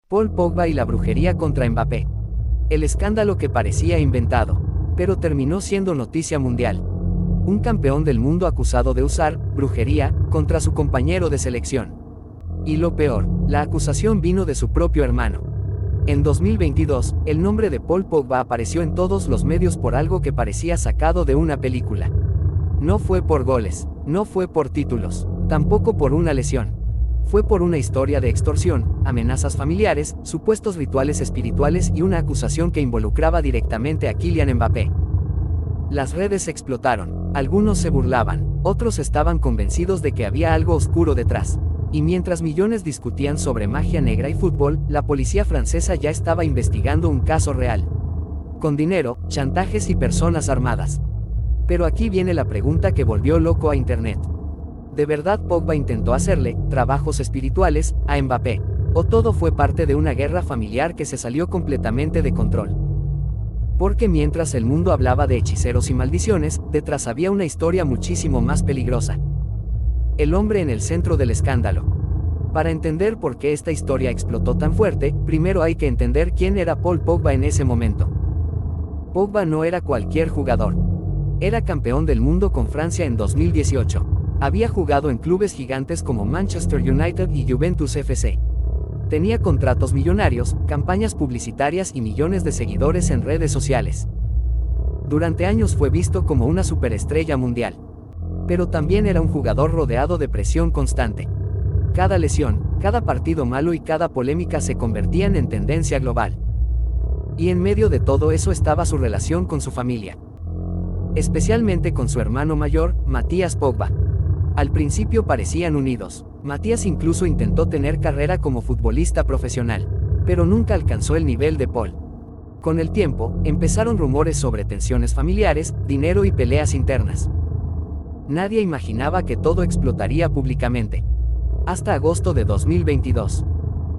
Paul Pogba y la brujería contra Mbappé. El escándalo que parecía inventado, pero terminó siendo noticia mundial. Un campeón del mundo acusado de usar brujería contra su compañero de selección. Y lo peor, la acusación vino de su propio hermano. En 2022, el nombre de Paul Pogba apareció en todos los medios por algo que parecía sacado de una película. No fue por goles, no fue por títulos, tampoco por una lesión. Fue por una historia de extorsión, amenazas familiares, supuestos rituales espirituales y una acusación que involucraba directamente a Kylian Mbappé. Las redes explotaron, algunos se burlaban, otros estaban convencidos de que había algo oscuro detrás. Y mientras millones discutían sobre magia negra y fútbol, la policía francesa ya estaba investigando un caso real. Con dinero, chantajes y personas armadas. Pero aquí viene la pregunta que volvió loco a Internet. ¿De verdad Pogba intentó hacerle trabajos espirituales a Mbappé? ¿O todo fue parte de una guerra familiar que se salió completamente de control? Porque mientras el mundo hablaba de hechiceros y maldiciones, detrás había una historia muchísimo más peligrosa. El hombre en el centro del escándalo. Para entender por qué esta historia explotó tan fuerte, primero hay que entender quién era Paul Pogba en ese momento. Pogba no era cualquier jugador. Era campeón del mundo con Francia en 2018. Había jugado en clubes gigantes como Manchester United y Juventus FC. Tenía contratos millonarios, campañas publicitarias y millones de seguidores en redes sociales. Durante años fue visto como una superestrella mundial. Pero también era un jugador rodeado de presión constante. Cada lesión, cada partido malo y cada polémica se convertían en tendencia global. Y en medio de todo eso estaba su relación con su familia. Especialmente con su hermano mayor, Matías Pogba. Al principio parecían unidos. Matías incluso intentó tener carrera como futbolista profesional, pero nunca alcanzó el nivel de Paul. Con el tiempo, empezaron rumores sobre tensiones familiares, dinero y peleas internas. Nadie imaginaba que todo explotaría públicamente. Hasta agosto de 2022.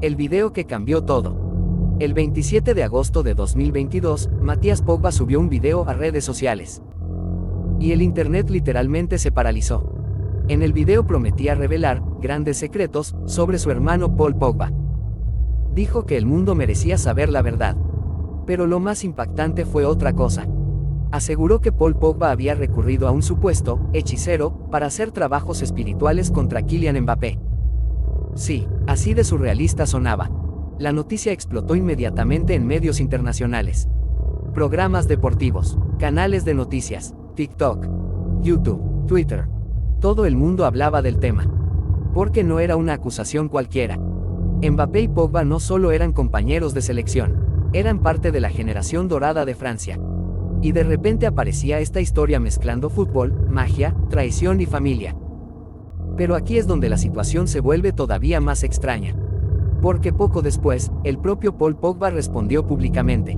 El video que cambió todo. El 27 de agosto de 2022, Matías Pogba subió un video a redes sociales. Y el internet literalmente se paralizó. En el video prometía revelar grandes secretos sobre su hermano Paul Pogba. Dijo que el mundo merecía saber la verdad. Pero lo más impactante fue otra cosa. Aseguró que Paul Pogba había recurrido a un supuesto hechicero para hacer trabajos espirituales contra Kylian Mbappé. Sí, así de surrealista sonaba. La noticia explotó inmediatamente en medios internacionales. Programas deportivos, canales de noticias, TikTok, YouTube, Twitter. Todo el mundo hablaba del tema. Porque no era una acusación cualquiera. Mbappé y Pogba no solo eran compañeros de selección, eran parte de la generación dorada de Francia. Y de repente aparecía esta historia mezclando fútbol, magia, traición y familia. Pero aquí es donde la situación se vuelve todavía más extraña. Porque poco después, el propio Paul Pogba respondió públicamente.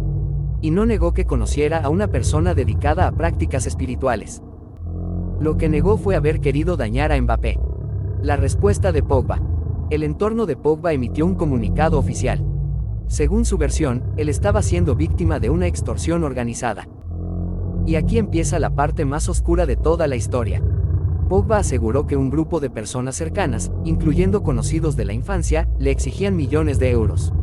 Y no negó que conociera a una persona dedicada a prácticas espirituales. Lo que negó fue haber querido dañar a Mbappé. La respuesta de Pogba. El entorno de Pogba emitió un comunicado oficial. Según su versión, él estaba siendo víctima de una extorsión organizada. Y aquí empieza la parte más oscura de toda la historia. Pogba aseguró que un grupo de personas cercanas, incluyendo conocidos de la infancia, le exigían millones de euros.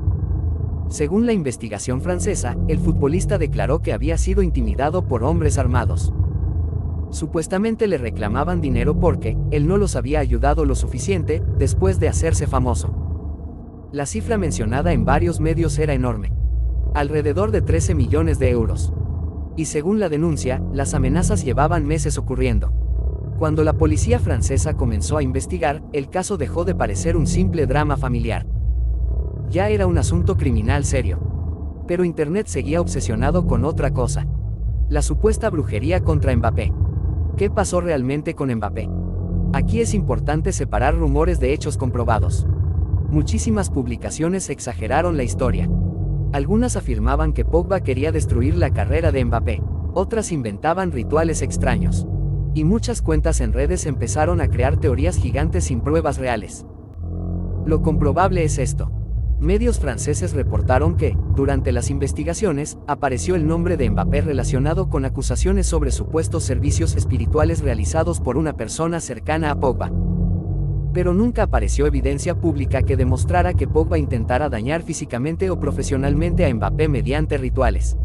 Según la investigación francesa, el futbolista declaró que había sido intimidado por hombres armados. Supuestamente le reclamaban dinero porque él no los había ayudado lo suficiente después de hacerse famoso. La cifra mencionada en varios medios era enorme. Alrededor de 13 millones de euros. Y según la denuncia, las amenazas llevaban meses ocurriendo. Cuando la policía francesa comenzó a investigar, el caso dejó de parecer un simple drama familiar. Ya era un asunto criminal serio. Pero Internet seguía obsesionado con otra cosa. La supuesta brujería contra Mbappé. ¿Qué pasó realmente con Mbappé? Aquí es importante separar rumores de hechos comprobados. Muchísimas publicaciones exageraron la historia. Algunas afirmaban que Pogba quería destruir la carrera de Mbappé, otras inventaban rituales extraños. Y muchas cuentas en redes empezaron a crear teorías gigantes sin pruebas reales. Lo comprobable es esto. Medios franceses reportaron que, durante las investigaciones, apareció el nombre de Mbappé relacionado con acusaciones sobre supuestos servicios espirituales realizados por una persona cercana a Pogba. Pero nunca apareció evidencia pública que demostrara que Pogba intentara dañar físicamente o profesionalmente a Mbappé mediante rituales.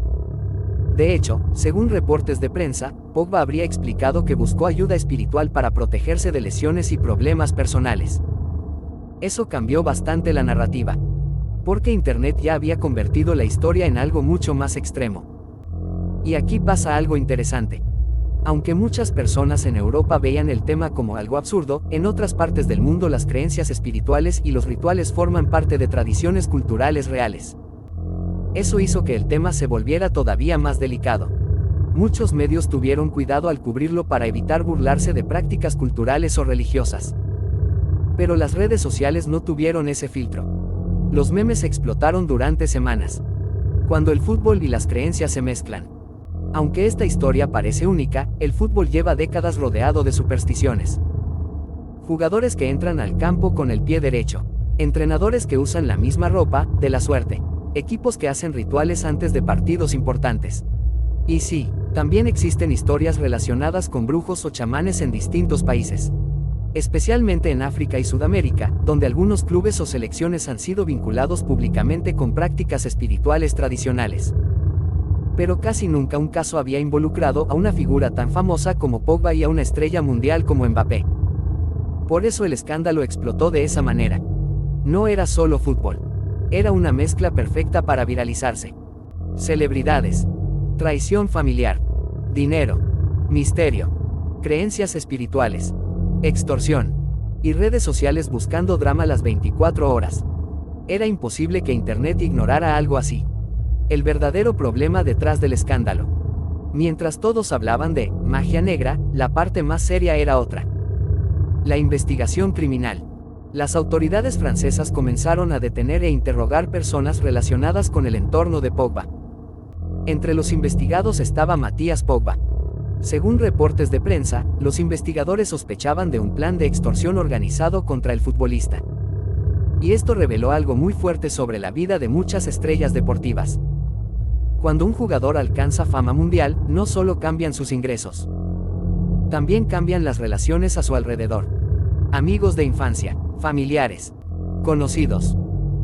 De hecho, según reportes de prensa, Pogba habría explicado que buscó ayuda espiritual para protegerse de lesiones y problemas personales. Eso cambió bastante la narrativa, porque Internet ya había convertido la historia en algo mucho más extremo. Y aquí pasa algo interesante. Aunque muchas personas en Europa veían el tema como algo absurdo, en otras partes del mundo las creencias espirituales y los rituales forman parte de tradiciones culturales reales. Eso hizo que el tema se volviera todavía más delicado. Muchos medios tuvieron cuidado al cubrirlo para evitar burlarse de prácticas culturales o religiosas. Pero las redes sociales no tuvieron ese filtro. Los memes explotaron durante semanas. Cuando el fútbol y las creencias se mezclan. Aunque esta historia parece única, el fútbol lleva décadas rodeado de supersticiones. Jugadores que entran al campo con el pie derecho. Entrenadores que usan la misma ropa, de la suerte. Equipos que hacen rituales antes de partidos importantes. Y sí, también existen historias relacionadas con brujos o chamanes en distintos países. Especialmente en África y Sudamérica, donde algunos clubes o selecciones han sido vinculados públicamente con prácticas espirituales tradicionales. Pero casi nunca un caso había involucrado a una figura tan famosa como Pogba y a una estrella mundial como Mbappé. Por eso el escándalo explotó de esa manera. No era solo fútbol. Era una mezcla perfecta para viralizarse. Celebridades, traición familiar, dinero, misterio, creencias espirituales, extorsión, y redes sociales buscando drama las 24 horas. Era imposible que Internet ignorara algo así. El verdadero problema detrás del escándalo. Mientras todos hablaban de magia negra, la parte más seria era otra. La investigación criminal. Las autoridades francesas comenzaron a detener e interrogar personas relacionadas con el entorno de Pogba. Entre los investigados estaba Matías Pogba. Según reportes de prensa, los investigadores sospechaban de un plan de extorsión organizado contra el futbolista. Y esto reveló algo muy fuerte sobre la vida de muchas estrellas deportivas. Cuando un jugador alcanza fama mundial, no solo cambian sus ingresos. También cambian las relaciones a su alrededor. Amigos de infancia, familiares, conocidos,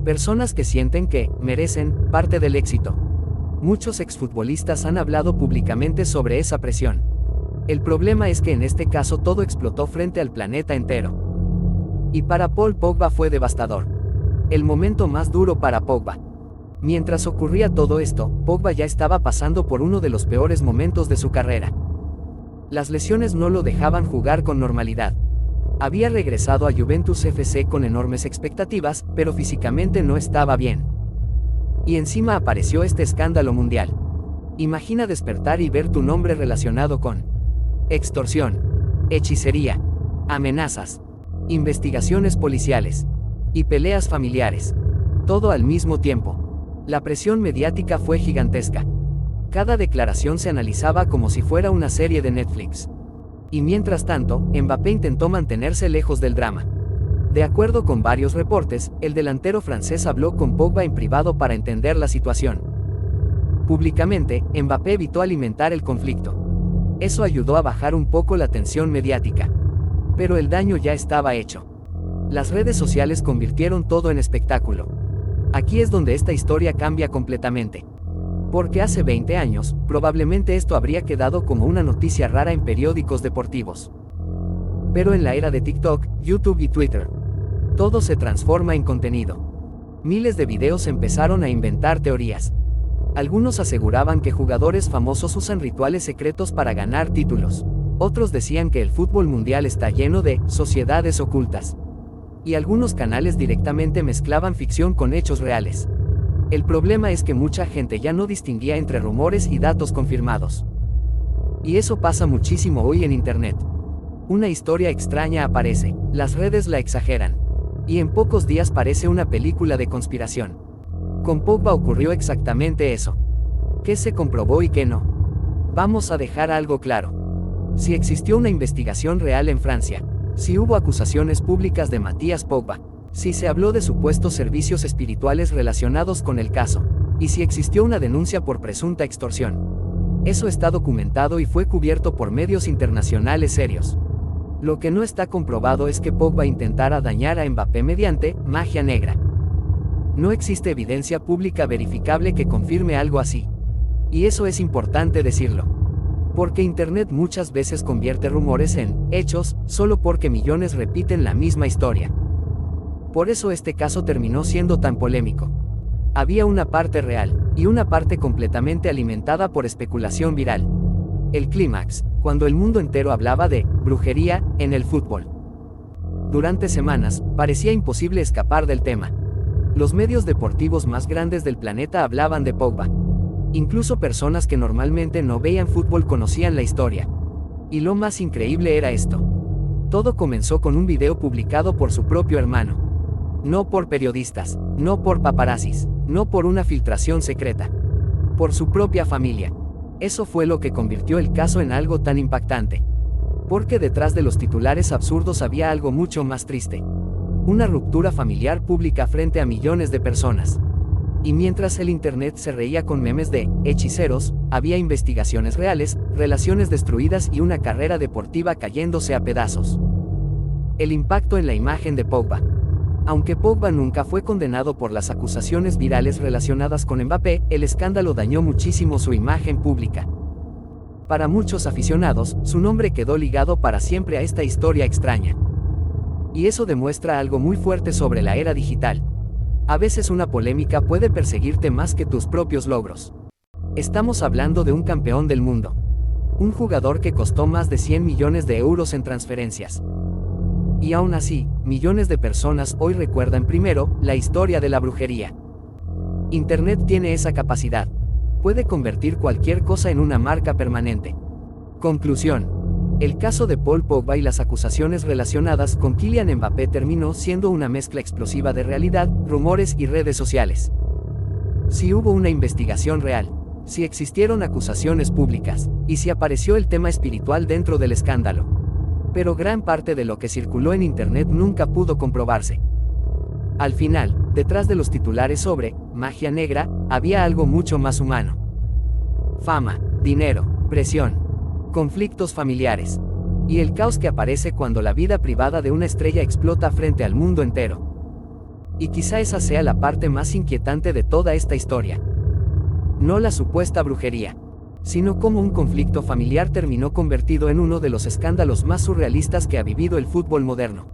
personas que sienten que merecen parte del éxito. Muchos exfutbolistas han hablado públicamente sobre esa presión. El problema es que en este caso todo explotó frente al planeta entero. Y para Paul Pogba fue devastador. El momento más duro para Pogba. Mientras ocurría todo esto, Pogba ya estaba pasando por uno de los peores momentos de su carrera. Las lesiones no lo dejaban jugar con normalidad. Había regresado a Juventus FC con enormes expectativas, pero físicamente no estaba bien. Y encima apareció este escándalo mundial. Imagina despertar y ver tu nombre relacionado con extorsión, hechicería, amenazas, investigaciones policiales y peleas familiares. Todo al mismo tiempo. La presión mediática fue gigantesca. Cada declaración se analizaba como si fuera una serie de Netflix. Y mientras tanto, Mbappé intentó mantenerse lejos del drama. De acuerdo con varios reportes, el delantero francés habló con Pogba en privado para entender la situación. Públicamente, Mbappé evitó alimentar el conflicto. Eso ayudó a bajar un poco la tensión mediática. Pero el daño ya estaba hecho. Las redes sociales convirtieron todo en espectáculo. Aquí es donde esta historia cambia completamente. Porque hace 20 años, probablemente esto habría quedado como una noticia rara en periódicos deportivos. Pero en la era de TikTok, YouTube y Twitter, todo se transforma en contenido. Miles de videos empezaron a inventar teorías. Algunos aseguraban que jugadores famosos usan rituales secretos para ganar títulos. Otros decían que el fútbol mundial está lleno de sociedades ocultas. Y algunos canales directamente mezclaban ficción con hechos reales. El problema es que mucha gente ya no distinguía entre rumores y datos confirmados. Y eso pasa muchísimo hoy en Internet. Una historia extraña aparece, las redes la exageran. Y en pocos días parece una película de conspiración. Con Pogba ocurrió exactamente eso. ¿Qué se comprobó y qué no? Vamos a dejar algo claro. Si existió una investigación real en Francia, si hubo acusaciones públicas de Matías Pogba, si se habló de supuestos servicios espirituales relacionados con el caso, y si existió una denuncia por presunta extorsión. Eso está documentado y fue cubierto por medios internacionales serios. Lo que no está comprobado es que Pogba intentara dañar a Mbappé mediante magia negra. No existe evidencia pública verificable que confirme algo así. Y eso es importante decirlo. Porque Internet muchas veces convierte rumores en hechos, solo porque millones repiten la misma historia. Por eso este caso terminó siendo tan polémico. Había una parte real, y una parte completamente alimentada por especulación viral. El clímax, cuando el mundo entero hablaba de brujería en el fútbol. Durante semanas, parecía imposible escapar del tema. Los medios deportivos más grandes del planeta hablaban de Pogba. Incluso personas que normalmente no veían fútbol conocían la historia. Y lo más increíble era esto. Todo comenzó con un video publicado por su propio hermano. No por periodistas, no por paparazzis, no por una filtración secreta. Por su propia familia. Eso fue lo que convirtió el caso en algo tan impactante. Porque detrás de los titulares absurdos había algo mucho más triste. Una ruptura familiar pública frente a millones de personas. Y mientras el Internet se reía con memes de hechiceros, había investigaciones reales, relaciones destruidas y una carrera deportiva cayéndose a pedazos. El impacto en la imagen de Pogba. Aunque Pogba nunca fue condenado por las acusaciones virales relacionadas con Mbappé, el escándalo dañó muchísimo su imagen pública. Para muchos aficionados, su nombre quedó ligado para siempre a esta historia extraña. Y eso demuestra algo muy fuerte sobre la era digital. A veces una polémica puede perseguirte más que tus propios logros. Estamos hablando de un campeón del mundo. Un jugador que costó más de 100 millones de euros en transferencias. Y aún así, millones de personas hoy recuerdan primero la historia de la brujería. Internet tiene esa capacidad. Puede convertir cualquier cosa en una marca permanente. Conclusión. El caso de Paul Pogba y las acusaciones relacionadas con Kylian Mbappé terminó siendo una mezcla explosiva de realidad, rumores y redes sociales. Si hubo una investigación real, si existieron acusaciones públicas, y si apareció el tema espiritual dentro del escándalo. Pero gran parte de lo que circuló en Internet nunca pudo comprobarse. Al final, detrás de los titulares sobre magia negra, había algo mucho más humano. Fama, dinero, presión, conflictos familiares. Y el caos que aparece cuando la vida privada de una estrella explota frente al mundo entero. Y quizá esa sea la parte más inquietante de toda esta historia. No la supuesta brujería, sino cómo un conflicto familiar terminó convertido en uno de los escándalos más surrealistas que ha vivido el fútbol moderno.